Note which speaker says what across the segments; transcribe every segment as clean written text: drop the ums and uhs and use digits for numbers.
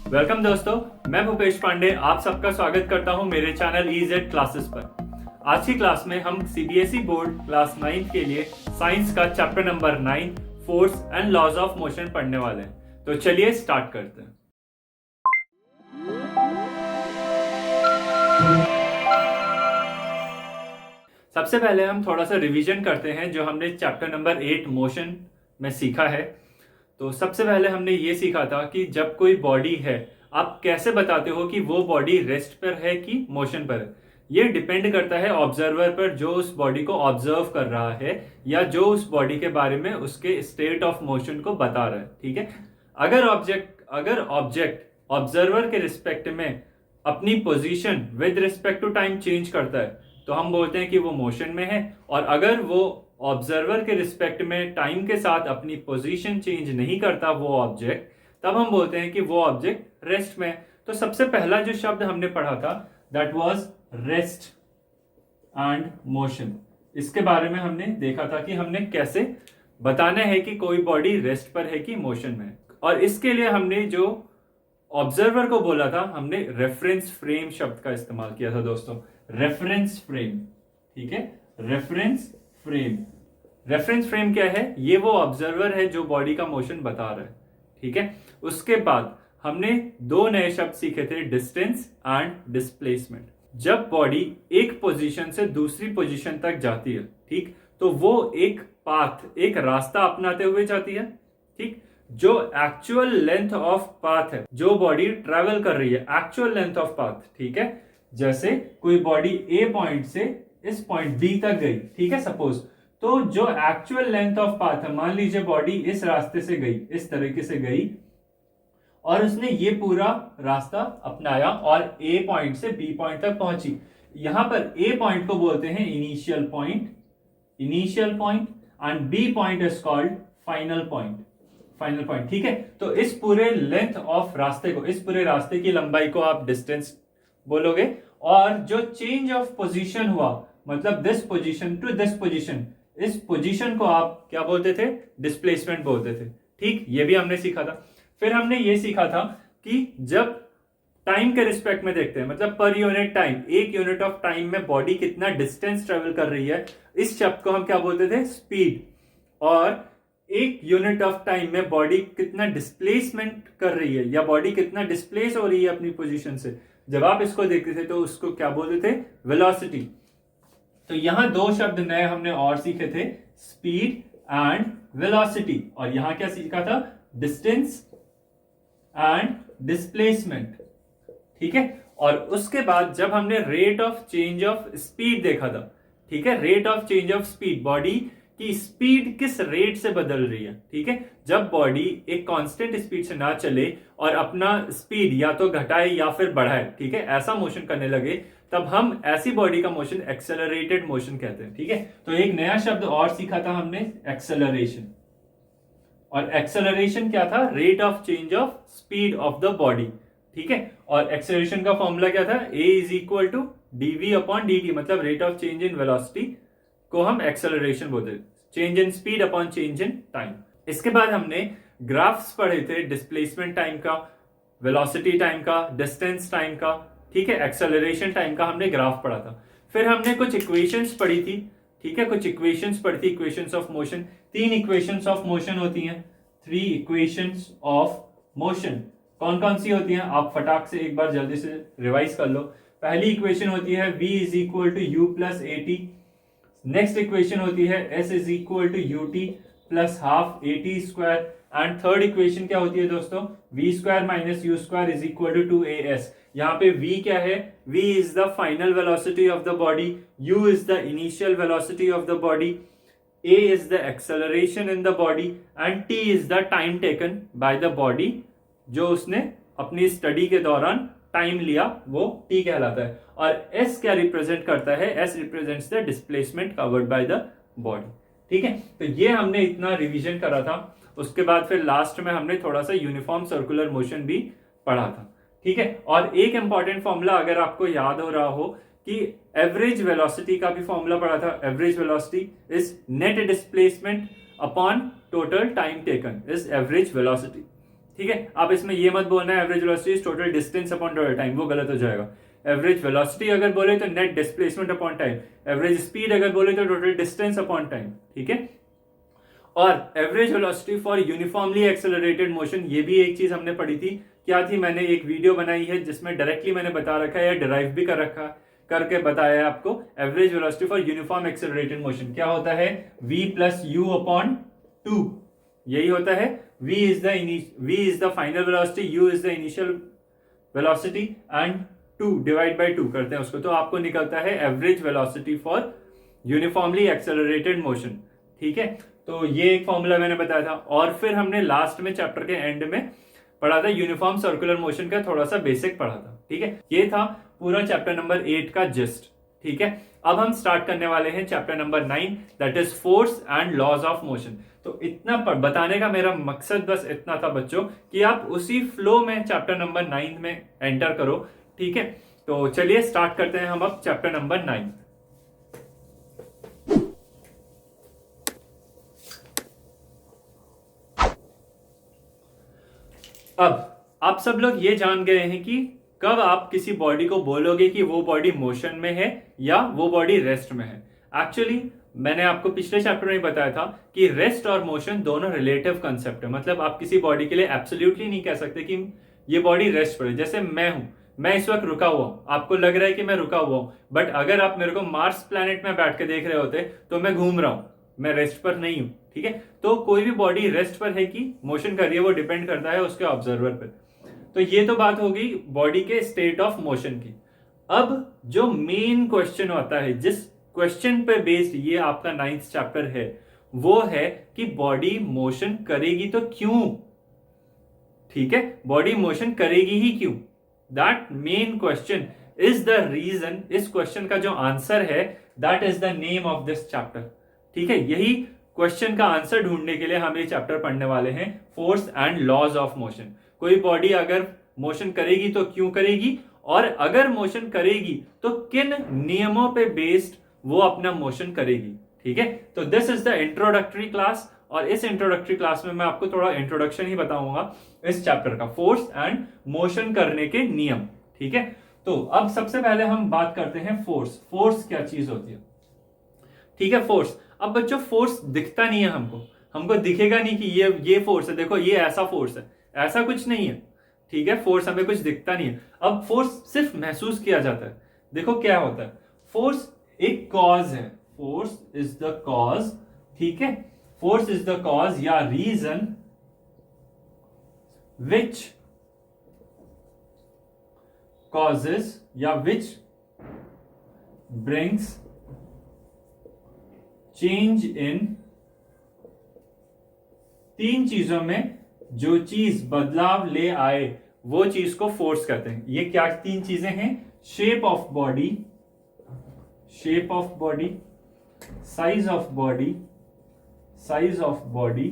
Speaker 1: Welcome दोस्तों, मैं भूपेश पांडे आप सबका स्वागत करता हूं मेरे चैनल EZ क्लासेस पर। आज की क्लास में हम CBSE बोर्ड क्लास 9 के लिए साइंस का chapter number 9 force and laws of motion पढ़ने वाले हैं। तो चलिए स्टार्ट करते हैं। सबसे पहले हम थोड़ा सा रिवीजन करते हैं जो हमने चैप्टर नंबर 8 मोशन में सीखा है। तो सबसे पहले हमने ये सीखा था कि जब कोई बॉडी है आप कैसे बताते हो कि वो बॉडी रेस्ट पर है कि मोशन पर है। ये डिपेंड करता है ऑब्जर्वर पर जो उस बॉडी को ऑब्जर्व कर रहा है या जो उस बॉडी के बारे में उसके स्टेट ऑफ मोशन को बता रहा है। ठीक है, अगर ऑब्जेक्ट ऑब्जर्वर के रिस्पेक्ट में अपनी position with respect to time change करता है तो हम बोलते हैं कि वो मोशन में है, और अगर वो ऑब्जर्वर के रिस्पेक्ट में टाइम के साथ अपनी पोजीशन चेंज नहीं करता वो ऑब्जेक्ट, तब हम बोलते हैं कि वो ऑब्जेक्ट रेस्ट में है। तो सबसे पहला जो शब्द हमने पढ़ा था that was rest and motion. इसके बारे में हमने देखा था कि हमने कैसे बताना है कि कोई बॉडी रेस्ट पर है कि मोशन में है, और इसके लिए हमने जो ऑब्जर्वर को बोला था हमने रेफरेंस फ्रेम शब्द का इस्तेमाल किया था दोस्तों। रेफरेंस फ्रेम, ठीक है, रेफरेंस फ्रेम। रेफरेंस फ्रेम क्या है? ये वो ऑब्जर्वर है जो बॉडी का मोशन बता रहा है। ठीक है, उसके बाद हमने दो नए शब्द सीखे थे, डिस्टेंस एंड डिस्प्लेसमेंट। जब बॉडी एक पोजीशन से दूसरी पोजीशन तक जाती है, ठीक, तो वो एक पाथ, एक रास्ता अपनाते हुए जाती है। ठीक, जो एक्चुअल लेंथ ऑफ पाथ है जो बॉडी ट्रेवल कर रही है, एक्चुअल लेंथ ऑफ पाथ। ठीक है, जैसे कोई बॉडी ए पॉइंट से इस पॉइंट बी तक गई, ठीक है सपोज, तो जो एक्चुअल लेंथ ऑफ पाथ है, मान लीजिए बॉडी इस रास्ते से गई, इस तरीके से गई और उसने ये पूरा रास्ता अपनाया और ए पॉइंट से बी पॉइंट तक पहुंची। यहां पर ए पॉइंट को बोलते हैं initial point, and B point is called final point, ठीक है। तो इस पूरे लेंथ ऑफ रास्ते को, इस पूरे रास्ते की लंबाई को आप डिस्टेंस बोलोगे, और जो चेंज ऑफ पोजीशन हुआ, मतलब this position to this position, इस पोजीशन को आप क्या बोलते थे? डिस्प्लेसमेंट बोलते थे। ठीक, ये भी हमने सीखा था। फिर हमने ये सीखा था कि जब टाइम के रिस्पेक्ट में देखते हैं, मतलब पर यूनिट टाइम, एक यूनिट ऑफ टाइम में बॉडी कितना डिस्टेंस ट्रेवल कर रही है, इस शब्द को हम क्या बोलते थे? स्पीड। और एक यूनिट ऑफ टाइम में बॉडी कितना डिस्प्लेसमेंट कर रही है या बॉडी कितना डिस्प्लेस हो रही है अपनी पोजीशन से, जब आप इसको देखते थे तो उसको क्या बोलते थे? वेलोसिटी। तो यहां दो शब्द नए हमने और सीखे थे, स्पीड एंड वेलोसिटी। और यहां क्या सीखा था? Distance and displacement. ठीक है, और उसके बाद जब हमने rate of change of speed देखा था, ठीक है, rate of change of speed, body की स्पीड किस रेट से बदल रही है। ठीक है, जब बॉडी एक कांस्टेंट स्पीड से ना चले और अपना स्पीड या तो घटाए या फिर बढ़ाए, ठीक है, ऐसा मोशन करने लगे, तब हम ऐसी बॉडी का मोशन एक्सेलरेटेड मोशन कहते हैं। ठीक है, तो एक नया शब्द और सीखा था हमने, एक्सेलरेशन। और एक्सेलरेशन क्या था? Rate of change of speed of the body. ठीक है, और एक्सेलरेशन का फॉर्मूला क्या था? A is equal to dv upon dt, मतलब rate of change in velocity को हम एक्सेलरेशन बोलते हैं, change in speed upon change in time. इसके बाद हमने ग्राफ्स पढ़े थे, डिस्प्लेसमेंट टाइम का, वेलोसिटी टाइम का, डिस्टेंस टाइम का, ठीक है, एक्सेलरेशन टाइम का हमने ग्राफ पढ़ा था। फिर हमने कुछ इक्वेशंस पढ़ी थी, ठीक है, कुछ इक्वेशंस पढ़ी थी, equations of motion. 3 equations of motion होती हैं, 3 इक्वेशंस ऑफ मोशन। कौन कौन सी होती हैं? आप फटाक से एक बार जल्दी से रिवाइज कर लो। पहली इक्वेशन होती है v is equal to u plus a t. Next equation होती है s is equal to u t plus half a t square. And third equation क्या होती है दोस्तों? v square minus u square is equal to 2as। यहाँ पे v क्या है? v is the final velocity of the body, u is the initial velocity of the body, a is the acceleration in the body and t is the time taken by the body, जो उसने अपनी study के दौरान time लिया वो t कहलाता है। और s क्या रिप्रेजेंट करता है? s represents the displacement covered by the body. ठीक है, तो ये हमने इतना रिवीजन करा था। उसके बाद फिर लास्ट में हमने थोड़ा सा यूनिफॉर्म सर्कुलर मोशन भी पढ़ा था। ठीक है, और एक इंपॉर्टेंट फॉर्मूला अगर आपको याद हो रहा हो कि एवरेज वेलोसिटी का भी फॉर्मूला पढ़ा था। Average velocity is net displacement upon total time taken is average velocity. ठीक है, आप इसमें ये मत बोलना है average velocity is total distance upon total time, वो गलत हो जाएगा। एवरेज वेलोसिटी अगर बोले तो net displacement upon time, average speed अगर बोले तो टोटल डिस्टेंस अपॉन टाइम, ठीक है। और average velocity for uniformly accelerated motion, ये भी एक चीज हमने पढ़ी थी, क्या थी, मैंने एक वीडियो बनाई है जिसमें डायरेक्टली मैंने बता रखा है या डिराइव भी कर रखा करके बताया है आपको। Average velocity for uniform accelerated motion क्या होता है, v प्लस यू अपॉन 2, यही होता है। v is the final velocity, u is the initial velocity and 2 divide by 2 करते हैं उसको, तो आपको निकलता है average velocity for uniformly accelerated motion, ठीक है। तो ये एक फॉर्मूला मैंने बताया था। और फिर हमने लास्ट में चैप्टर के एंड में पढ़ा था यूनिफॉर्म सर्कुलर मोशन का थोड़ा सा बेसिक पढ़ा था, ठीक है। ये था पूरा चैप्टर नंबर 8 का जिस्ट, ठीक है। अब हम स्टार्ट करने वाले हैं chapter number 9, that is force and laws of motion. तो इतना बताने का मेरा मकसद बस इतना था बच्चों कि आप उसी फ्लो में चैप्टर नंबर 9 में एंटर करो, ठीक है। तो चलिए स्टार्ट करते हैं हम अब चैप्टर नंबर 9। अब आप सब लोग ये जान गए हैं कि कब आप किसी बॉडी को बोलोगे कि वो बॉडी मोशन में है या वो बॉडी रेस्ट में है। एक्चुअली मैंने आपको पिछले चैप्टर में बताया था कि रेस्ट और मोशन दोनों रिलेटिव कंसेप्ट है, मतलब आप किसी बॉडी के लिए एब्सोल्युटली नहीं कह सकते कि ये बॉडी रेस्ट पर है। जैसे मैं हूं, मैं इस वक्त रुका हुआ हूं, आपको लग रहा है कि मैं रुका हुआ हूं, बट अगर आप मेरे को मार्स प्लैनेट में बैठ के देख रहे होते तो मैं घूम रहा हूं, मैं रेस्ट पर नहीं हूं, ठीक है। तो कोई भी बॉडी रेस्ट पर है कि मोशन कर रही है वो डिपेंड करता है उसके ऑब्जर्वर पर। तो ये तो बात हो गई बॉडी के स्टेट ऑफ मोशन की। अब जो मेन क्वेश्चन होता है, जिस क्वेश्चन पे बेस्ड ये आपका 9th चैप्टर है, वो है कि बॉडी मोशन करेगी तो क्यों, ठीक है। बॉडी मोशन करेगी ही क्यों, that main question is the reason. इस क्वेश्चन का जो आंसर है that is the name of this chapter, ठीक है। यही क्वेश्चन का आंसर ढूंढने के लिए हम ये चैप्टर पढ़ने वाले हैं, force and laws of motion. कोई बॉडी अगर मोशन करेगी तो क्यों करेगी, और अगर मोशन करेगी तो किन नियमों पे बेस्ड वो अपना मोशन करेगी, ठीक है। तो this is the introductory class, और इस इंट्रोडक्टरी क्लास में मैं आपको थोड़ा इंट्रोडक्शन ही बताऊंगा इस चैप्टर का, फोर्स एंड मोशन करने के नियम, ठीक है। तो अब सबसे पहले हम बात करते हैं फोर्स। फोर्स क्या चीज होती है, ठीक है। फोर्स, अब बच्चों फोर्स दिखता नहीं है हमको, हमको दिखेगा नहीं कि ये फोर्स है, देखो ये ऐसा फोर्स है, ऐसा कुछ नहीं है, ठीक है। फोर्स हमें कुछ दिखता नहीं है। अब फोर्स सिर्फ महसूस किया जाता है। देखो क्या होता है, फोर्स एक कॉज है, फोर्स इज द कॉज, ठीक है। फोर्स इज द कॉज या रीजन विच कॉजेस या विच ब्रिंग्स चेंज इन, तीन चीजों में जो चीज बदलाव ले आए वो चीज को फोर्स कहते हैं। ये क्या तीन चीजें हैं, shape of body, shape of body, size of body, size of body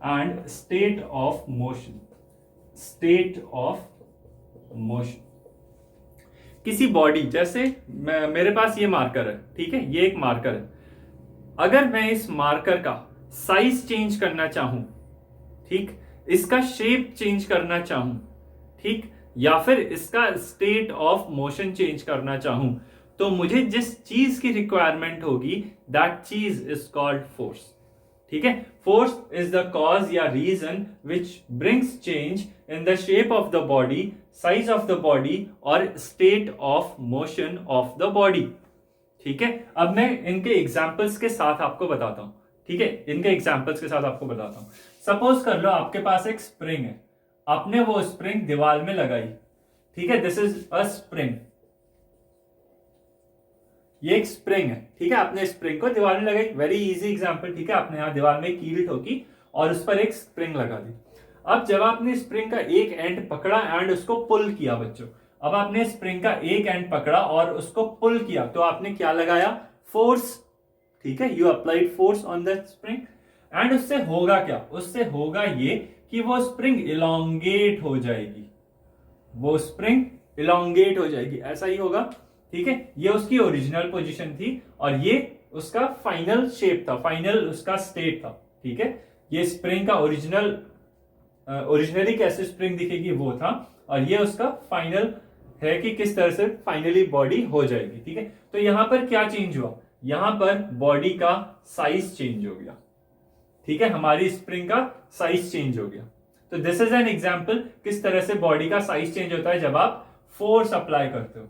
Speaker 1: and state of motion, state of motion. किसी बॉडी, जैसे मेरे पास ये मार्कर है, ठीक है, ये एक मार्कर है। अगर मैं इस मार्कर का साइज चेंज करना चाहूं, ठीक, इसका शेप चेंज करना चाहूं, ठीक, या फिर इसका स्टेट ऑफ मोशन चेंज करना चाहूं, तो मुझे जिस चीज की रिक्वायरमेंट होगी दैट चीज इज कॉल्ड फोर्स, ठीक है। फोर्स इज द कॉज या reason which brings change in the shape of the body, size of the body और state of motion of the body, ठीक है। अब मैं इनके एग्जाम्पल्स के साथ आपको बताता हूं, ठीक है, इनके एग्जाम्पल्स के साथ आपको बताता हूं। सपोज कर लो आपके पास एक स्प्रिंग है, आपने वो स्प्रिंग दीवार में लगाई, ठीक है, दिस इज अ स्प्रिंग, ये एक स्प्रिंग है, ठीक है। आपने स्प्रिंग को दीवार में लगाई, वेरी इजी एग्जांपल, ठीक है। आपने यहां दीवार में कील ठोकी और उस पर एक स्प्रिंग लगा दी। अब जब आपने स्प्रिंग का एक एंड पकड़ा एंड उसको पुल किया बच्चों, अब आपने स्प्रिंग का एक एंड पकड़ा और उसको पुल किया, तो आपने क्या लगाया, फोर्स, ठीक है। You applied force on the spring and उससे होगा क्या, उससे होगा ये कि वो स्प्रिंग इलोंगेट हो जाएगी, वो स्प्रिंग इलोंगेट हो जाएगी, ऐसा ही होगा, ठीक है। ये उसकी ओरिजिनल पोजीशन थी और ये उसका फाइनल शेप था, फाइनल उसका स्टेट था, ठीक है। ये स्प्रिंग का ओरिजिनल ओरिजिनली कैसे स्प्रिंग दिखेगी वो था, और ये उसका फाइनल है कि किस तरह से फाइनली बॉडी हो जाएगी। ठीक है, तो यहां पर क्या चेंज हुआ, यहां पर बॉडी का साइज चेंज हो गया। ठीक है, हमारी स्प्रिंग का साइज चेंज हो गया। तो दिस इज एन एग्जांपल किस तरह से बॉडी का साइज चेंज होता है जब आप फोर्स अप्लाई करते हो।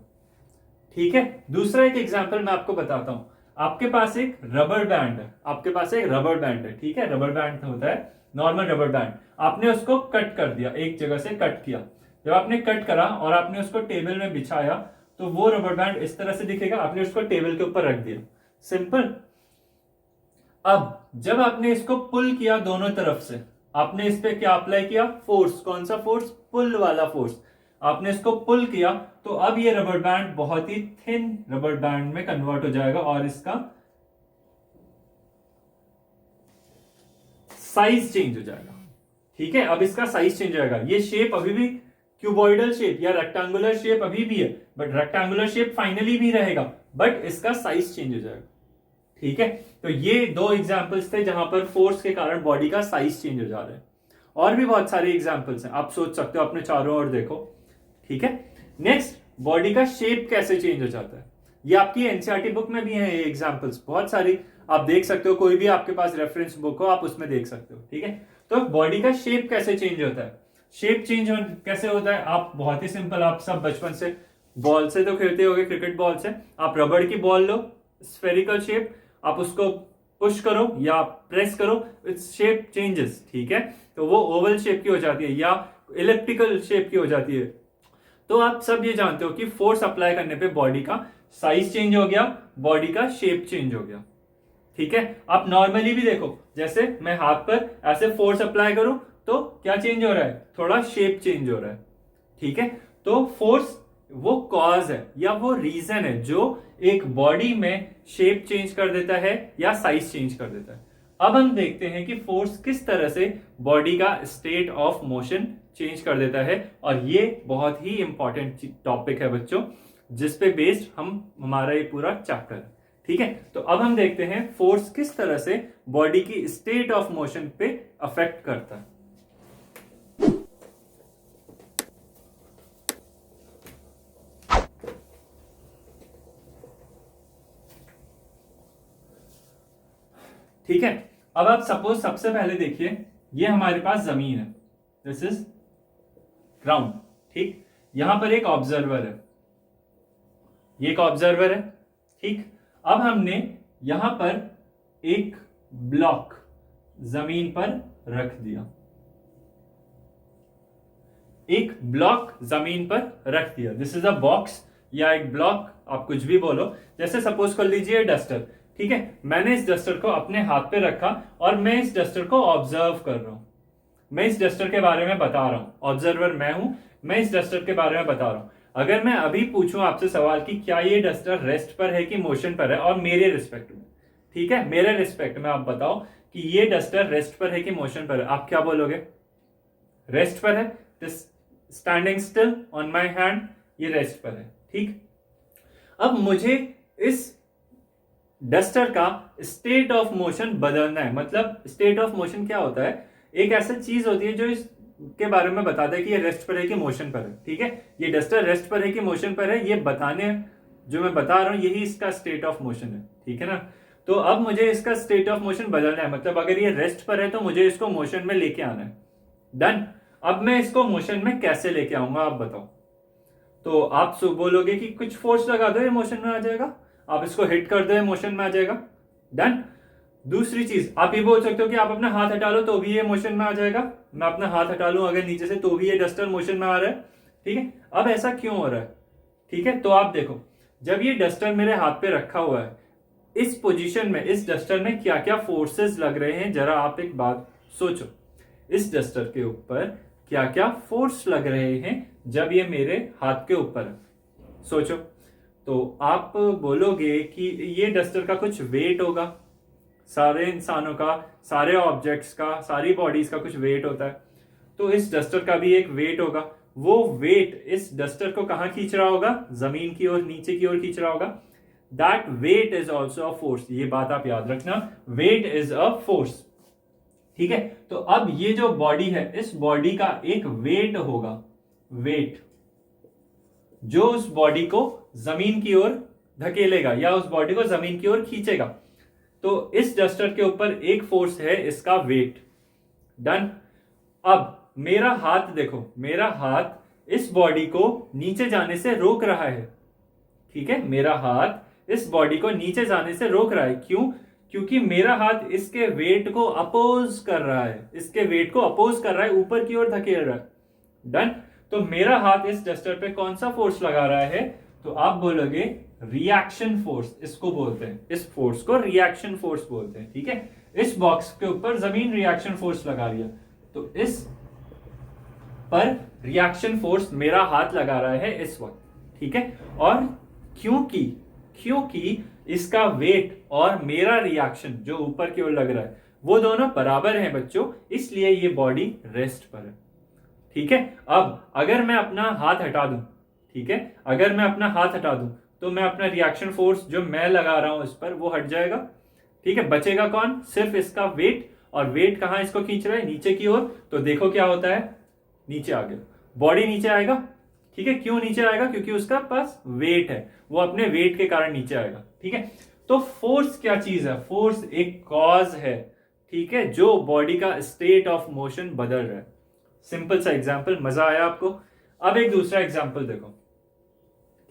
Speaker 1: ठीक है, दूसरा एक एग्जांपल मैं आपको बताता हूं। आपके पास एक रबर बैंड है, आपके पास एक रबर बैंड है। ठीक है, रबर बैंड होता है नॉर्मल रबर बैंड, आपने उसको कट कर दिया, एक जगह से कट किया। जब आपने कट करा और आपने उसको टेबल में बिछाया तो वो रबर बैंड इस तरह से दिखेगा, आपने उसको टेबल के ऊपर रख दिया, सिंपल। अब जब आपने इसको पुल किया दोनों तरफ से, आपने इस पे क्या अप्लाई किया, फोर्स। कौन सा फोर्स, पुल वाला फोर्स। आपने इसको पुल किया तो अब ये रबर बैंड बहुत ही थिन रबर बैंड में कन्वर्ट हो जाएगा और इसका साइज चेंज हो जाएगा। ठीक है, अब इसका साइज चेंज हो जाएगा। ये शेप अभी भी क्यूबॉइडल शेप या रेक्टेंगुलर शेप अभी भी है, बट रेक्टेंगुलर शेप फाइनली भी रहेगा, बट इसका साइज चेंज हो जाएगा। ठीक है, तो ये दो एग्जांपल्स थे जहां पर फोर्स के कारण बॉडी का साइज चेंज हो जा रहा है। और भी बहुत सारे एग्जांपल्स हैं, आप सोच सकते हो, अपने चारों ओर देखो। ठीक है, नेक्स्ट, बॉडी का शेप कैसे चेंज हो जाता है। ये आपकी एनसीईआरटी बुक में भी है ये एग्जांपल्स, बहुत सारी आप देख सकते हो, कोई भी आपके पास रेफरेंस बुक हो आप उसमें देख सकते हो। ठीक है, तो बॉडी का शेप कैसे चेंज होता है, शेप चेंज कैसे होता है, आप बहुत ही सिंपल, आप सब बचपन से बॉल से तो खेलते होगे, क्रिकेट बॉल से। आप रबड़ की बॉल लो, स्फेरिकल शेप, आप उसको पुश करो या प्रेस करो, इट्स शेप चेंजेस। ठीक है, तो वो ओवल शेप की हो जाती है या इलिप्टिकल शेप की हो जाती है। तो आप सब ये जानते हो कि फोर्स अप्लाई करने पे बॉडी का साइज चेंज हो गया, बॉडी का शेप चेंज हो गया। ठीक है, आप नॉर्मली भी देखो, जैसे मैं हाथ पर ऐसे फोर्स अप्लाई करूं तो क्या चेंज हो रहा है, थोड़ा शेप चेंज हो रहा है। ठीक है, तो फोर्स वो कॉज है या वो रीजन है जो एक बॉडी में शेप चेंज कर देता है या साइज चेंज कर देता है। अब हम देखते हैं कि फोर्स किस तरह से बॉडी का स्टेट ऑफ मोशन चेंज कर देता है, और ये बहुत ही इंपॉर्टेंट टॉपिक है बच्चों, जिस पे बेस्ड हमारा ये पूरा चैप्टर है। ठीक है, तो अब हम देखते हैं फोर्स किस तरह से बॉडी की स्टेट ऑफ मोशन पे अफेक्ट करता है। ठीक है, अब आप सपोज सबसे पहले देखिए, ये हमारे पास जमीन है, दिस इज ग्राउंड। ठीक, यहां पर एक ऑब्जर्वर है, ये एक ऑब्जर्वर है। ठीक, अब हमने यहां पर एक ब्लॉक जमीन पर रख दिया, एक ब्लॉक जमीन पर रख दिया, दिस इज अ बॉक्स या एक ब्लॉक, आप कुछ भी बोलो। जैसे सपोज कर लीजिए डस्टर। ठीक है, मैंने इस डस्टर को अपने हाथ पे रखा और मैं इस डस्टर को ऑब्जर्व कर रहा हूं, मैं इस डस्टर के बारे में बता रहा हूं, ऑब्जर्वर मैं हूं, मैं इस डस्टर के बारे में बता रहा हूं। अगर मैं अभी पूछूं आपसे सवाल कि क्या ये डस्टर रेस्ट पर है कि मोशन पर है, और मेरे रिस्पेक्ट में, ठीक है, मेरे रिस्पेक्ट में आप बताओ कि ये डस्टर रेस्ट पर है कि मोशन पर है, आप क्या बोलोगे, रेस्ट पर है। This standing still on my hand, ये रेस्ट पर है। ठीक, अब मुझे इस डस्टर का स्टेट ऑफ मोशन बदलना है। मतलब स्टेट ऑफ मोशन क्या होता है, एक ऐसा चीज होती है जो इसके बारे में बताता है कि ये रेस्ट पर है कि मोशन पर है। ठीक है, ये डस्टर रेस्ट पर है कि मोशन पर है, ये बताने जो मैं बता रहा हूं यही इसका स्टेट ऑफ मोशन है। ठीक है ना, तो अब मुझे इसका स्टेट ऑफ मोशन बदलना है, मतलब अगर ये रेस्ट पर है तो मुझे इसको मोशन में लेके आना है। डन, अब मैं इसको मोशन में कैसे लेके आऊंगा आप बताओ। तो आप बोलोगे कि कुछ फोर्स लगा दो ये मोशन में आ जाएगा, आप इसको हिट कर दो मोशन में आ जाएगा। डन, दूसरी चीज आप ये बोल सकते हो कि आप अपना हाथ हटा लो तो भी ये मोशन में आ जाएगा, मैं अपना हाथ हटा लूं अगर नीचे से तो भी ये डस्टर मोशन में आ रहा है। ठीक है, अब ऐसा क्यों हो रहा है, ठीक है, तो आप देखो, जब ये डस्टर मेरे हाथ पे रखा हुआ है, इस पोजीशन में इस डस्टर में क्या क्या फोर्सेस लग रहे हैं, जरा आप एक बात सोचो, इस डस्टर के ऊपर क्या क्या फोर्स लग रहे हैं जब ये मेरे हाथ के ऊपर है, सोचो। तो आप बोलोगे कि ये डस्टर का कुछ वेट होगा, सारे इंसानों का, सारे ऑब्जेक्ट्स का, सारी बॉडीज का कुछ वेट होता है, तो इस डस्टर का भी एक वेट होगा। वो वेट इस डस्टर को कहां खींच रहा होगा, जमीन की ओर, नीचे की ओर खींच रहा होगा। That weight is also a force, ये बात आप याद रखना, वेट इज अ फोर्स। ठीक है। तो अब ये जो बॉडी है, इस बॉडी का एक वेट होगा, वेट जो उस बॉडी को जमीन की ओर धकेलेगा या उस बॉडी को जमीन की ओर खींचेगा। तो इस डस्टर के ऊपर एक फोर्स है, इसका वेट। डन। अब मेरा हाथ देखो, मेरा हाथ इस बॉडी को नीचे जाने से रोक रहा है, ठीक है। मेरा हाथ इस बॉडी को नीचे जाने से रोक रहा है। क्यों? क्योंकि मेरा हाथ इसके वेट को अपोज कर रहा है, इसके वेट को अपोज कर रहा है, ऊपर की ओर धकेल रहा है। डन। तो मेरा हाथ इस डस्टर पे कौन सा फोर्स लगा रहा है? तो आप बोलोगे रिएक्शन फोर्स, इसको बोलते हैं, इस फोर्स को रिएक्शन फोर्स बोलते हैं, ठीक है। इस बॉक्स के ऊपर जमीन रिएक्शन फोर्स लगा रही है, तो इस पर रिएक्शन फोर्स मेरा हाथ लगा रहा है इस वक्त, ठीक है। और क्योंकि क्योंकि इसका वेट और मेरा रिएक्शन जो ऊपर की ओर लग रहा है वो दोनों बराबर हैं बच्चों, इसलिए ये बॉडी रेस्ट पर है, ठीक है। अब अगर मैं अपना हाथ हटा दूं, ठीक है, अगर मैं अपना हाथ हटा दूं तो मैं अपना रिएक्शन फोर्स जो मैं लगा रहा हूं इस पर वो हट जाएगा, ठीक है। बचेगा कौन? सिर्फ इसका वेट, और वेट कहां इसको खींच रहा है? नीचे की ओर। तो देखो क्या होता है, नीचे आ गया, बॉडी नीचे आएगा, ठीक है। क्यों नीचे आएगा? क्योंकि उसका पास वेट है, वो अपने वेट के कारण नीचे आएगा, ठीक है। तो फोर्स क्या चीज है? फोर्स एक कॉज है, ठीक है, जो बॉडी का स्टेट ऑफ मोशन बदल रहा है। सिंपल सा एग्जांपल, मजा आया आपको? अब एक दूसरा एग्जांपल देखो,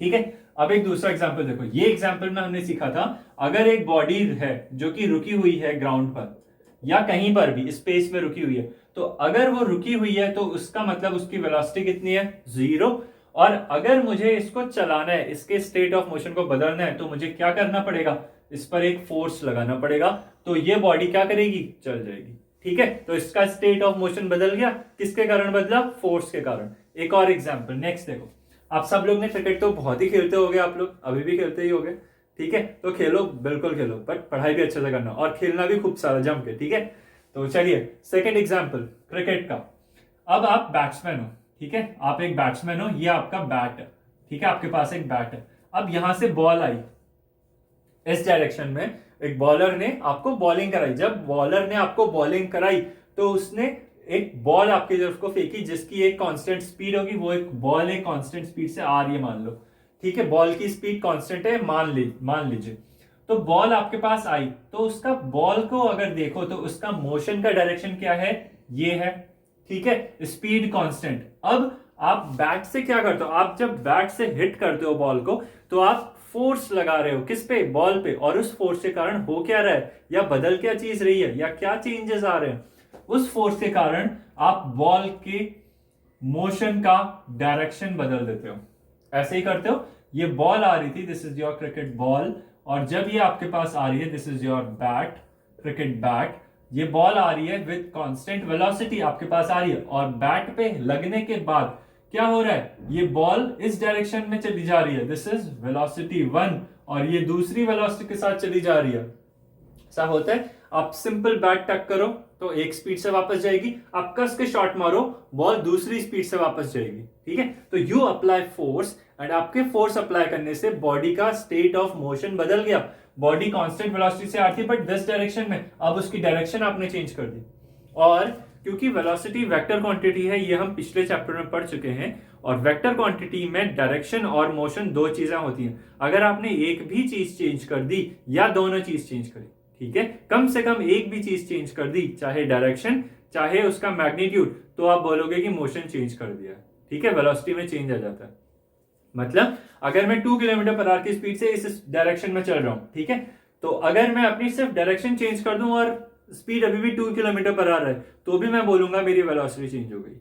Speaker 1: ठीक है। अब एक दूसरा एग्जांपल देखो, ये एग्जांपल में हमने सीखा था, अगर एक बॉडी है जो कि रुकी हुई है ग्राउंड पर या कहीं पर भी स्पेस में रुकी हुई है, तो अगर वो रुकी हुई है तो उसका मतलब उसकी वेलोसिटी कितनी है? 0। और अगर मुझे इसको चलाना है, इसके स्टेट ऑफ मोशन को बदलना है, तो मुझे क्या करना पड़ेगा? इस पर एक फोर्स लगाना पड़ेगा, तो ये बॉडी क्या करेगी? चल जाएगी, ठीक है। तो इसका स्टेट ऑफ मोशन बदल गया, किसके कारण बदला? फोर्स के कारण। एक और एग्जांपल नेक्स्ट देखो, आप सब लोग ने क्रिकेट तो बहुत ही खेलते होगे, आप लोग अभी भी खेलते ही होगे, ठीक है। तो खेलो, बिल्कुल खेलो, बट पढ़ाई भी अच्छे से करना और खेलना भी खूब सारा जम के, ठीक है। तो चलिए सेकंड एग्जांपल क्रिकेट का। अब आप बैट्समैन हो, ठीक है, आप एक बैट्समैन हो, ये आपका बैट है, ठीक है, आपके पास एक बैट है। अब यहां से बॉल आई इस डायरेक्शन में, एक बॉलर ने आपको बॉलिंग कराई। जब बॉलर ने आपको बॉलिंग कराई तो उसने एक बॉल आपकी तरफ को फेंकी जिसकी एक कांस्टेंट स्पीड होगी, वो एक बॉल एक कांस्टेंट स्पीड से आ रही है मान लो, ठीक है, बॉल की स्पीड कांस्टेंट है, मान लीजिए। तो बॉल आपके पास आई, तो उसका बॉल को अगर देखो तो उसका मोशन का डायरेक्शन क्या है? ये है, ठीक है, स्पीड कांस्टेंट। अब आप बैट से क्या करते हो? आप जब बैट से हिट करते हो बॉल को, तो आप फोर्स लगा रहे हो किस पे? बॉल पे। और उस फोर्स के कारण हो क्या रहा है, या बदल क्या चीज रही है, या क्या चेंजेस आ रहे हैं? उस फोर्स के कारण आप बॉल के मोशन का डायरेक्शन बदल देते हो। ऐसे ही करते हो। ये बॉल आ रही थी, this is your cricket ball, और जब ये आपके पास आ रही है, this is your bat, cricket bat, ये बॉल आ रही है विद कांस्टेंट वेलोसिटी आपके पास आ रही है, और बैट पे लगने के बाद क्या हो रहा है? ये बॉल इस डायरेक्शन में चली जा रही है, दिस इज वेलोसिटी 1, और ये दूसरी वेलोसिटी के साथ चली जा रही है। ऐसा होता है। आप सिंपल बैट टक करो तो एक स्पीड से वापस जाएगी, आप कस के शॉट मारो, बॉल दूसरी स्पीड से वापस जाएगी, ठीक है। तो यू अप्लाई फोर्स, एंड आपके फोर्स अप्लाई करने से बॉडी का स्टेट ऑफ मोशन बदल गया। बॉडी कांस्टेंट वेलोसिटी से आती है बट दिस डायरेक्शन में, अब उसकी डायरेक्शन आपने चेंज कर दी। और क्योंकि वेलोसिटी वेक्टर क्वांटिटी है, ये हम पिछले चैप्टर में पढ़ चुके हैं, और वेक्टर क्वांटिटी में डायरेक्शन और मोशन दो चीजें होती हैं। अगर आपने एक भी चीज चेंज कर दी या दोनों चीज चेंज करी, ठीक है, कम से कम एक भी चीज चेंज कर दी, चाहे डायरेक्शन चाहे उसका मैग्नीट्यूड, तो आप बोलोगे कि मोशन चेंज कर दिया, ठीक है, वेलोसिटी में चेंज आ जाता है। मतलब अगर मैं 2 किलोमीटर पर आवर की स्पीड से इस डायरेक्शन में चल रहा हूं, ठीक है, तो अगर मैं अपनी सिर्फ डायरेक्शन चेंज कर दूं और स्पीड अभी भी 2 किलोमीटर पर आवर है, तो भी मैं बोलूंगा मेरी वेलोसिटी चेंज हो गई।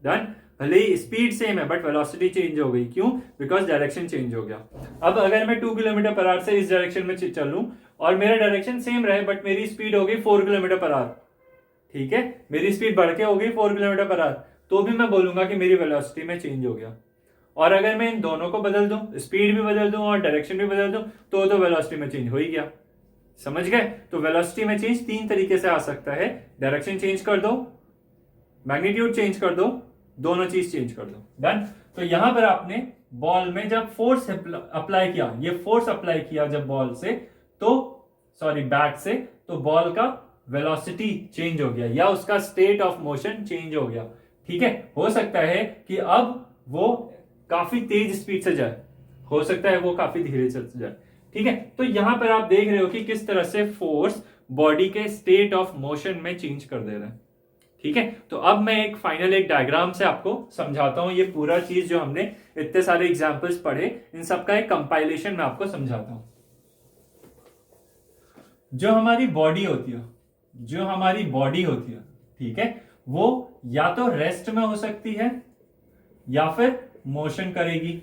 Speaker 1: डन। भले ही स्पीड सेम है बट वेलोसिटी चेंज हो गई। क्यों? बिकॉज डायरेक्शन चेंज हो गया। अब अगर मैं 2 किलोमीटर पर आवर से इस डायरेक्शन में चलूं और मेरा डायरेक्शन सेम रहे बट मेरी स्पीड हो गई 4 किलोमीटर पर आवर, ठीक है, मेरी स्पीड बढ़ के हो गई 4 किलोमीटर पर आवर, तो भी मैं बोलूंगा कि मेरी वेलोसिटी में चेंज हो गया। और अगर मैं इन दोनों को बदल दूं, स्पीड भी बदल दूं और डायरेक्शन भी बदल दूं, तो वेलोसिटी में चेंज हो ही गया। समझ गए? तो वेलोसिटी में चेंज 3 तरीके से आ सकता है। डायरेक्शन चेंज कर दो, मैग्नीट्यूड चेंज कर दो, दोनों चीज चेंज कर दो। डन। तो यहां पर आपने बॉल में जब फोर्स अप्लाई किया, ये फोर्स अप्लाई किया जब बॉल से, तो सॉरी बैट से, तो बॉल का वेलोसिटी चेंज हो गया या उसका स्टेट ऑफ मोशन चेंज हो गया, ठीक है। हो सकता है कि अब वो काफी तेज स्पीड से जाए, हो सकता है वो काफी धीरे चल जाए, ठीक है। तो यहां पर आप देख रहे हो कि किस तरह से फोर्स बॉडी के स्टेट ऑफ मोशन में चेंज कर दे रहा है, ठीक है। तो अब मैं एक डायग्राम से आपको समझाता हूं, ये पूरा चीज जो हमने इतने सारे एग्जांपल्स पढ़े इन सबका एक कंपाइलेशन मैं आपको समझाता हूं। जो हमारी बॉडी होती है, ठीक है, वो या तो रेस्ट में हो सकती है या फिर मोशन करेगी।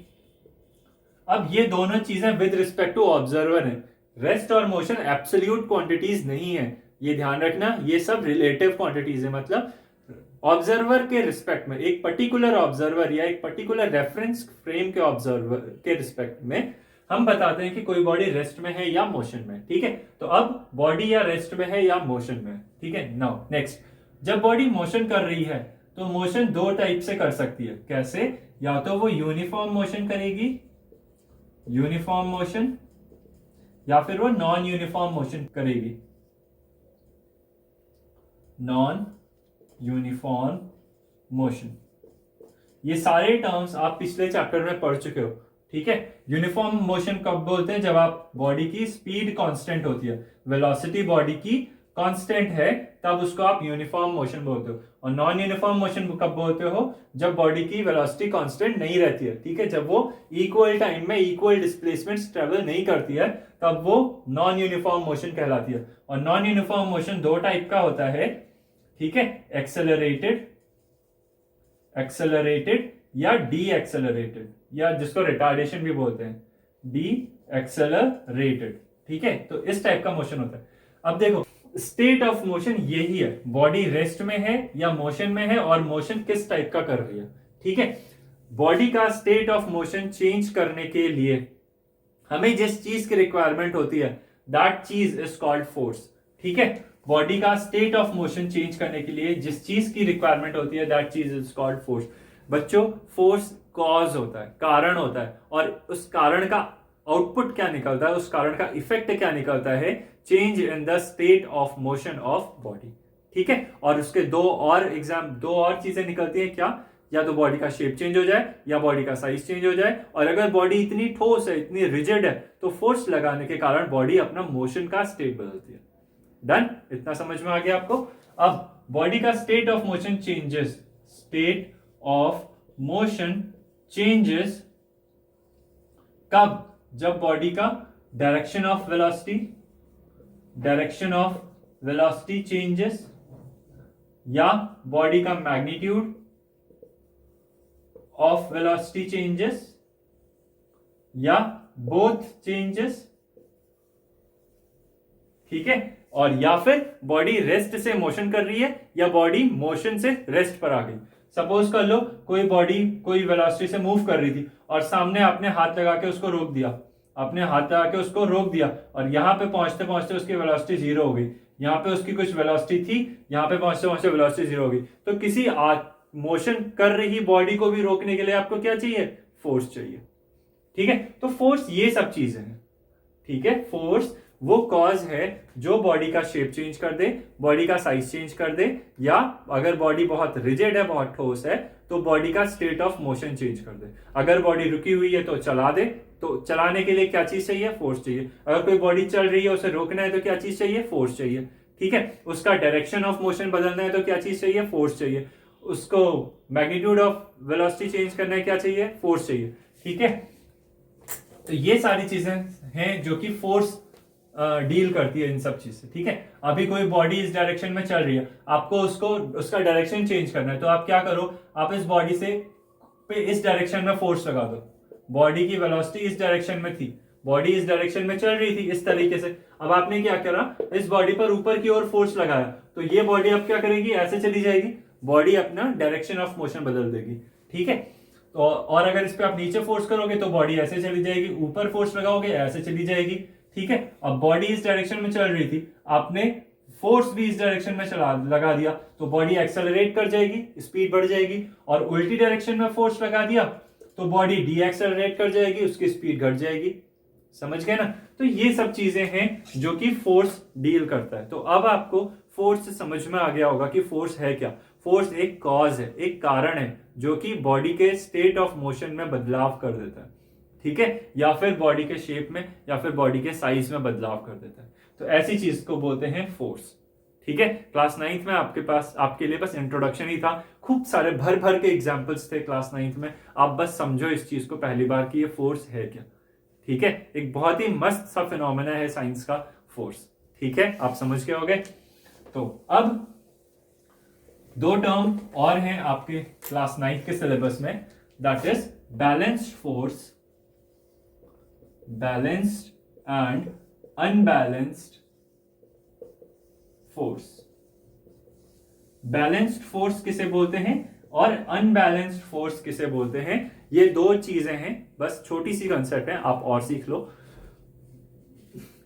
Speaker 1: अब ये दोनों चीजें विद रिस्पेक्ट टू ऑब्जर्वर है। रेस्ट और मोशन एब्सोल्यूट क्वांटिटीज नहीं है, ये ध्यान रखना, ये सब रिलेटिव क्वांटिटीज है। मतलब ऑब्जर्वर के रिस्पेक्ट में, एक पर्टिकुलर ऑब्जर्वर या एक पर्टिकुलर रेफरेंस फ्रेम के ऑब्जर्वर के रिस्पेक्ट में हम बताते हैं कि कोई बॉडी रेस्ट में है या मोशन में, ठीक है। तो अब बॉडी या रेस्ट में है या मोशन में, ठीक है। नाउ नेक्स्ट, जब बॉडी मोशन कर रही है तो मोशन दो टाइप से कर सकती है। कैसे? या तो वो यूनिफॉर्म मोशन करेगी, यूनिफॉर्म मोशन, या फिर वो नॉन यूनिफॉर्म मोशन करेगी, नॉन यूनिफॉर्म मोशन। ये सारे टर्म्स आप पिछले चैप्टर में पढ़ चुके हो, ठीक है। यूनिफॉर्म मोशन कब बोलते हैं? जब आप बॉडी की स्पीड कांस्टेंट होती है, वेलोसिटी बॉडी की कांस्टेंट है, तब उसको आप यूनिफॉर्म मोशन बोलते हो। और नॉन यूनिफॉर्म मोशन कब बोलते हो? जब बॉडी की वेलोसिटी कांस्टेंट नहीं रहती है, ठीक है, जब वो इक्वल टाइम में इक्वल डिस्प्लेसमेंट ट्रेवल नहीं करती है, तब वो नॉन यूनिफॉर्म मोशन कहलाती है। और नॉन यूनिफॉर्म मोशन दो टाइप का होता है, ठीक है, एक्सेलरेटेड या डी एक्सेलरेटेड, या जिसको रिटार्डेशन भी बोलते हैं, डी एक्सेलरेटेड, ठीक है। तो इस टाइप का मोशन होता है। अब देखो, स्टेट ऑफ मोशन यही है, बॉडी रेस्ट में है या मोशन में है, और मोशन किस टाइप का कर रही है, ठीक है। बॉडी का स्टेट ऑफ मोशन चेंज करने के लिए हमें जिस चीज की रिक्वायरमेंट होती है, दैट चीज इज कॉल्ड फोर्स, ठीक है। बॉडी का स्टेट ऑफ मोशन चेंज करने के लिए जिस चीज की रिक्वायरमेंट होती है, दैट चीज इज कॉल्ड फोर्स। बच्चों, फोर्स कॉज होता है, कारण होता है, और उस कारण का आउटपुट क्या निकलता है, उस कारण का इफेक्ट क्या निकलता है? Change in the state of motion of body, ठीक है। और उसके दो और चीजें निकलती हैं, क्या? या तो बॉडी का शेप चेंज हो जाए या बॉडी का साइज चेंज हो जाए। और अगर बॉडी इतनी ठोस है, इतनी रिजिड है, तो फोर्स लगाने के कारण बॉडी अपना मोशन का स्टेट बदलती है। डन? इतना समझ में आ गया आपको? अब बॉडी का state of motion changes, state of motion changes कब? जब बॉडी का डायरेक्शन ऑफ वेलोसिटी चेंजेस, या बॉडी का मैग्नीट्यूड ऑफ वेलोसिटी चेंजेस, या बोथ चेंजेस, ठीक है। और या फिर बॉडी रेस्ट से मोशन कर रही है या बॉडी मोशन से रेस्ट पर आ गई। सपोज कर लो कोई बॉडी कोई वेलोसिटी से मूव कर रही थी और सामने आपने हाथ लगा के उसको रोक दिया, और यहां पे पहुंचते पहुंचते उसकी वेलोसिटी जीरो हो गई। यहाँ पे उसकी कुछ वेलोसिटी थी, यहाँ पे पहुंचते पहुंचते वेलोसिटी जीरो हो गई। तो किसी मोशन कर रही बॉडी को भी रोकने के लिए आपको क्या चाहिए? फोर्स चाहिए, ठीक है। तो फोर्स ये सब चीजें हैं, ठीक है। फोर्स वो कॉज है जो बॉडी का शेप चेंज कर दे, बॉडी का साइज चेंज कर दे, या अगर बॉडी बहुत रिजिड है, बहुत ठोस है, तो बॉडी का स्टेट ऑफ मोशन चेंज कर दे। अगर बॉडी रुकी हुई है तो चला दे, तो चलाने के लिए क्या चीज चाहिए? फोर्स चाहिए। अगर कोई बॉडी चल रही है, उसे रोकना है तो क्या चीज चाहिए? फोर्स चाहिए, ठीक है। उसका डायरेक्शन ऑफ मोशन बदलना है तो क्या चीज चाहिए? फोर्स चाहिए। उसको मैग्नीट्यूड ऑफ वेलोसिटी चेंज करना है, क्या चाहिए? फोर्स चाहिए, ठीक है। तो ये सारी चीजें हैं जो कि फोर्स डील करती है इन सब चीज से, ठीक है। अभी कोई बॉडी इस डायरेक्शन में चल रही है, आपको उसका डायरेक्शन चेंज करना है, तो आप क्या करो? आप इस बॉडी से इस डायरेक्शन में फोर्स लगा दो। बॉडी की वेलोसिटी इस डायरेक्शन में थी, बॉडी इस डायरेक्शन में चल रही थी इस तरीके से। अब आपने क्या करा? इस बॉडी पर ऊपर की ओर फोर्स लगाया, तो ये बॉडी अब क्या करेगी? ऐसे चली जाएगी, बॉडी अपना डायरेक्शन ऑफ मोशन बदल देगी, ठीक है। तो और अगर इस पे आप नीचे फोर्स करोगे तो बॉडी ऐसे चली जाएगी, ऊपर फोर्स लगाओगे ऐसे चली जाएगी, ठीक है। अब बॉडी इस डायरेक्शन में चल रही थी, आपने फोर्स भी इस डायरेक्शन में लगा दिया, तो बॉडी एक्सेलरेट कर जाएगी, स्पीड बढ़ जाएगी। और उल्टी डायरेक्शन में फोर्स लगा दिया तो बॉडी डी एक्सेलरेट कर जाएगी, उसकी स्पीड घट जाएगी। समझ गए ना? तो ये सब चीजें हैं जो कि फोर्स डील करता है। तो अब आपको फोर्स से समझ में आ गया होगा कि फोर्स है क्या। फोर्स एक कॉज है, एक कारण है जो कि बॉडी के स्टेट ऑफ मोशन में बदलाव कर देता है, ठीक है, या फिर बॉडी के शेप में या फिर बॉडी के साइज में बदलाव कर देता है। तो ऐसी चीज को बोलते हैं फोर्स, ठीक है। क्लास 9th में आपके लिए बस इंट्रोडक्शन ही था, खूब सारे भर भर के एग्जाम्पल्स थे क्लास 9th में। आप बस समझो इस चीज को पहली बार कि ये फोर्स है क्या, ठीक है। एक बहुत ही मस्त सा फिनोमेना है साइंस का फोर्स, ठीक है, आप समझ गए होंगे। तो अब 2 टर्म और हैं आपके क्लास 9th के सिलेबस में, that is balanced force, balanced and unbalanced force. Balanced force किसे बोलते हैं और अनबैलेंस्ड फोर्स किसे बोलते हैं, ये 2 चीजें हैं, बस छोटी सी कंसेप्ट है, आप और सीख लो,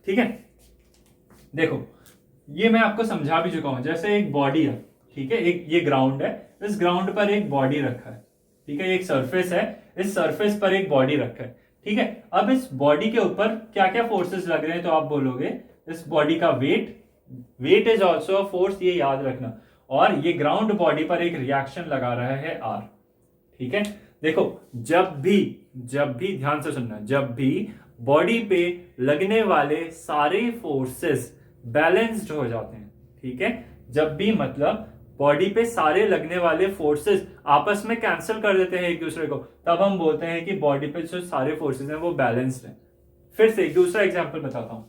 Speaker 1: ठीक है। देखो ये मैं आपको समझा भी चुका हूं, जैसे एक बॉडी है, ठीक है, एक ये ग्राउंड है, इस ग्राउंड पर एक बॉडी रखा है, ठीक है, एक सरफेस है, इस सरफेस पर एक बॉडी रखा है, ठीक है। अब इस बॉडी के ऊपर क्या क्या फोर्सेस लग रहे हैं, तो आप बोलोगे इस बॉडी का weight is also a force, ये याद रखना, और ये ग्राउंड बॉडी पर एक रिएक्शन लगा रहा है आर, ठीक है। देखो जब भी ध्यान से सुनना, जब भी बॉडी पे लगने वाले सारे फोर्सेस बैलेंस्ड हो जाते हैं, ठीक है, जब भी मतलब बॉडी पे सारे लगने वाले फोर्सेस आपस में कैंसिल कर देते हैं एक दूसरे को, तब हम बोलते हैं कि बॉडी पे जो सारे फोर्सेस हैं वो बैलेंस्ड हैं। फिर से एक दूसरा एग्जांपल बताता हूं,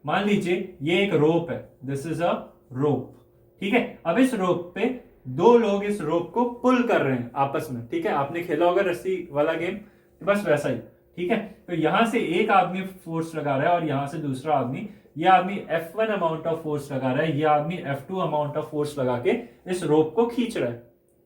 Speaker 1: मान लीजिए ये एक रोप है, दिस इज अ रोप, ठीक है। अब इस रोप पे 2 लोग इस रोप को पुल कर रहे हैं आपस में, ठीक है, आपने खेला होगा रस्सी वाला गेम, बस वैसा ही, ठीक है। तो यहां से एक आदमी फोर्स लगा रहा है और यहां से दूसरा आदमी, ये आदमी F1 अमाउंट ऑफ फोर्स लगा रहा है, ये आदमी F2 अमाउंट ऑफ फोर्स लगा के इस रोप को खींच रहा है,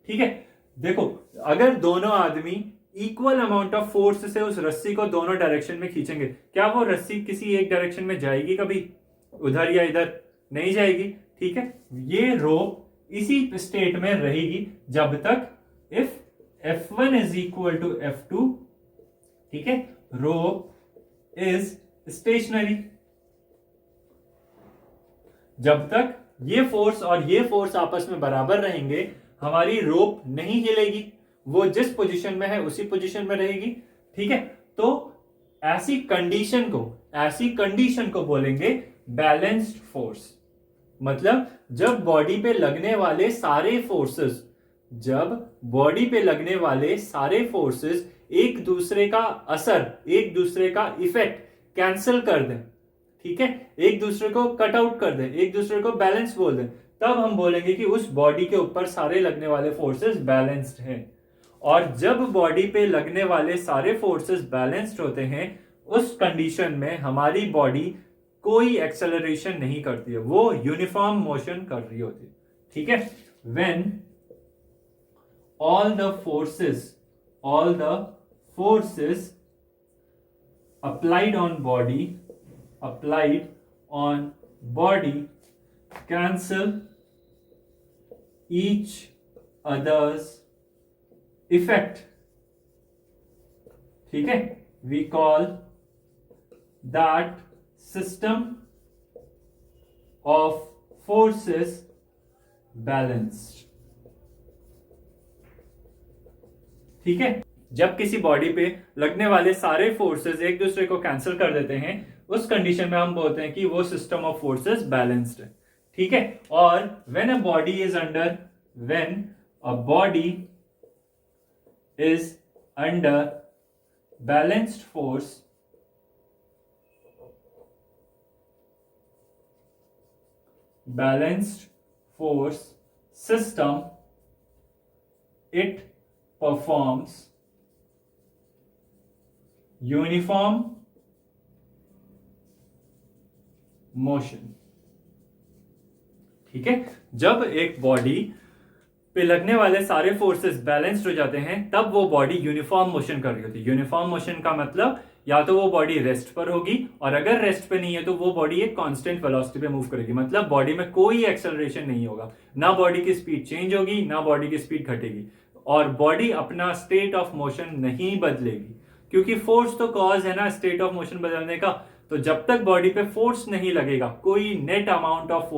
Speaker 1: ठीक है। देखो अगर दोनों आदमी इक्वल अमाउंट ऑफ फोर्स से उस रस्सी को दोनों डायरेक्शन में खींचेंगे, क्या वो रस्सी किसी एक डायरेक्शन में जाएगी कभी, उधर या इधर? नहीं जाएगी, ठीक है। ये रोप इसी स्टेट में रहेगी जब तक if F1 is equal to F2, ठीक है, रोप इज स्टेशनरी। जब तक ये फोर्स और ये फोर्स आपस में बराबर रहेंगे, हमारी रोप नहीं हिलेगी, वो जिस पोजीशन में है उसी पोजीशन में रहेगी, ठीक है। तो ऐसी कंडीशन को बोलेंगे बैलेंस्ड फोर्स। मतलब जब बॉडी पे लगने वाले सारे फोर्सेस, एक दूसरे का असर, एक दूसरे का इफेक्ट कैंसिल कर दें, ठीक है, एक दूसरे को कट आउट कर दें, एक दूसरे को बैलेंस बोल दें, तब हम बोलेंगे कि उस बॉडी के ऊपर सारे लगने वाले फोर्सेस बैलेंस्ड हैं। और जब बॉडी पे लगने वाले सारे फोर्सेस बैलेंस्ड होते हैं, उस कंडीशन में हमारी बॉडी कोई एक्सेलरेशन नहीं करती है, वो यूनिफॉर्म मोशन कर रही होती है, ठीक है। When all the forces applied on body cancel each other's effect, ठीक है, we call that system of forces balanced, ठीक है। जब किसी बॉडी पे लगने वाले सारे फोर्सेस एक दूसरे को कैंसिल कर देते हैं, उस कंडीशन में हम बोलते हैं कि वो सिस्टम ऑफ फोर्सेस बैलेंस्ड है, ठीक है। और when a body is under balanced force system, it performs uniform motion, ठीक है। जब एक बॉडी पे लगने वाले सारे फोर्सेस बैलेंस्ड हो जाते हैं, तब वो बॉडी यूनिफॉर्म मोशन कर रही होती है। यूनिफॉर्म मोशन का मतलब या तो वो बॉडी रेस्ट पर होगी, और अगर रेस्ट पे नहीं है तो वो बॉडी एक कांस्टेंट वेलोसिटी पे मूव करेगी, मतलब बॉडी में कोई एक्सेलरेशन नहीं होगा, ना बॉडी की स्पीड चेंज होगी, ना बॉडी की स्पीड घटेगी, और बॉडी अपना स्टेट ऑफ मोशन नहीं बदलेगी, क्योंकि फोर्स तो कॉज है ना स्टेट ऑफ मोशन बदलने का। तो जब तक बॉडी पे फोर्स नहीं लगेगा, कोई नेट अमाउंट ऑफ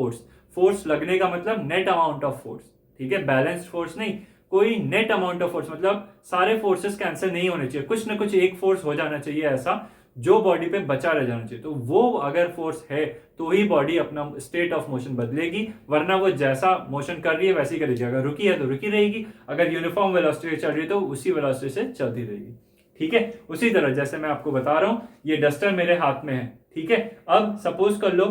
Speaker 1: फोर्स लगने का मतलब नेट अमाउंट ऑफ फोर्स, ठीक है, बैलेंस्ड फोर्स नहीं, कोई नेट अमाउंट ऑफ फोर्स, मतलब सारे फोर्सेस कैंसिल नहीं होने चाहिए, कुछ ना कुछ एक फोर्स हो जाना चाहिए ऐसा जो बॉडी पे बचा रह जाना चाहिए। तो वो अगर फोर्स है तो ही बॉडी अपना स्टेट ऑफ मोशन बदलेगी, वरना वो जैसा मोशन कर रही है वैसे ही करेगी। अगर रुकी है तो रुकी रहेगी, अगर यूनिफॉर्म वेलोसिटी से चल रही है तो उसी वेलोसिटी से चलती रहेगी, ठीक है। उसी तरह जैसे मैं आपको बता रहा हूं, ये डस्टर मेरे हाथ में है, ठीक है। अब सपोज कर लो,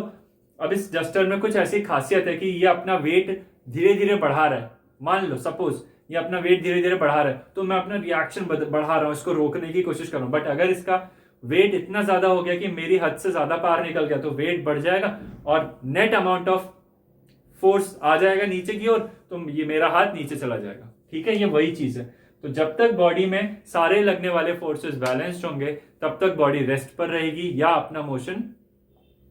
Speaker 1: अब इस डस्टर में कुछ ऐसी खासियत है कि ये अपना वेट धीरे धीरे बढ़ा रहा है, मान लो सपोज ये अपना वेट धीरे धीरे बढ़ा रहा है, तो मैं अपना रिएक्शन बढ़ा रहा हूं, इसको रोकने की कोशिश कर रहा हूं। बट अगर इसका वेट इतना ज्यादा हो गया कि मेरी हद से ज्यादा पार निकल गया तो वेट बढ़ जाएगा और नेट अमाउंट ऑफ फोर्स आ जाएगा नीचे की ओर, तो ये मेरा हाथ नीचे चला जाएगा, ठीक है। ये वही चीज है। तो जब तक बॉडी में सारे लगने वाले फोर्सेस बैलेंस्ड होंगे तब तक बॉडी रेस्ट पर रहेगी या अपना मोशन,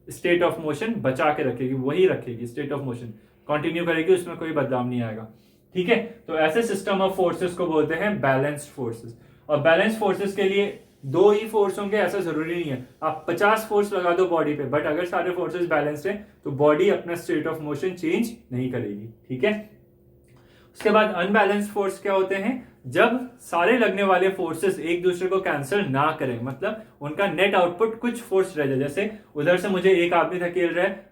Speaker 1: स्टेट ऑफ मोशन बचा के रखेगी, वही रखेगी, स्टेट ऑफ मोशन कंटिन्यू करेगी, उसमें कोई बदलाव नहीं आएगा, ठीक है। तो ऐसे सिस्टम ऑफ फोर्सेस को बोलते हैं बैलेंस्ड फोर्सेस। और बैलेंस्ड फोर्सेस के लिए दो ही फोर्स होंगे ऐसा जरूरी नहीं है, आप 50 फोर्स लगा दो बॉडी पे, बट अगर सारे फोर्सेस बैलेंस्ड हैं तो बॉडी अपना स्टेट ऑफ मोशन चेंज नहीं करेगी, ठीक है। उसके बाद अनबैलेंस्ड फोर्स क्या होते हैं, जब सारे लगने वाले फोर्सेस एक दूसरे को कैंसिल ना करें, मतलब उनका नेट आउटपुट कुछ फोर्स रह जाए। जैसे उधर से मुझे एक आदमी धकेल रहा है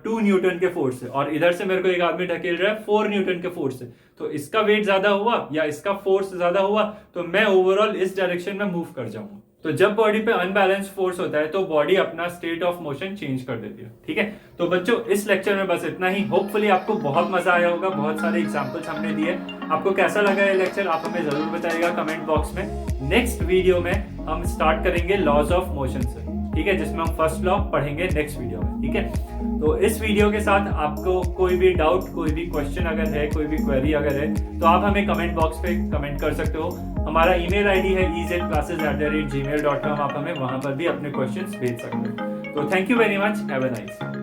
Speaker 1: 2 न्यूटन के फोर्स से और इधर से मेरे को एक आदमी ढकेल रहा है 4 न्यूटन के फोर्स से, तो इसका वेट ज्यादा हुआ या इसका फोर्स ज्यादा हुआ तो मैं ओवरऑल इस डायरेक्शन में मूव कर जाऊंगा। तो जब बॉडी पे अनबैलेंस फोर्स होता है तो बॉडी अपना स्टेट ऑफ मोशन चेंज कर देती है, ठीक है। तो बच्चों इस लेक्चर में बस इतना ही। होपफुली आपको बहुत मजा आया होगा, बहुत सारे एग्जांपल्स हमने दिए। आपको कैसा लगा ये लेक्चर आप हमें जरूर बताइएगा कमेंट बॉक्स में। नेक्स्ट वीडियो में हम स्टार्ट करेंगे लॉज ऑफ मोशन से, ठीक है, जिसमें हम फर्स्ट लॉ पढ़ेंगे नेक्स्ट वीडियो में, ठीक है। तो इस वीडियो के साथ आपको कोई भी डाउट, कोई भी क्वेश्चन अगर है, कोई भी क्वेरी अगर है तो आप हमें कमेंट बॉक्स पे कमेंट कर सकते हो। हमारा ईमेल आईडी है ezclasses@gmail.com, आप हमें वहां पर भी अपने क्वेश्चंस भेज सकते हो। तो thank you very much, have a nice day.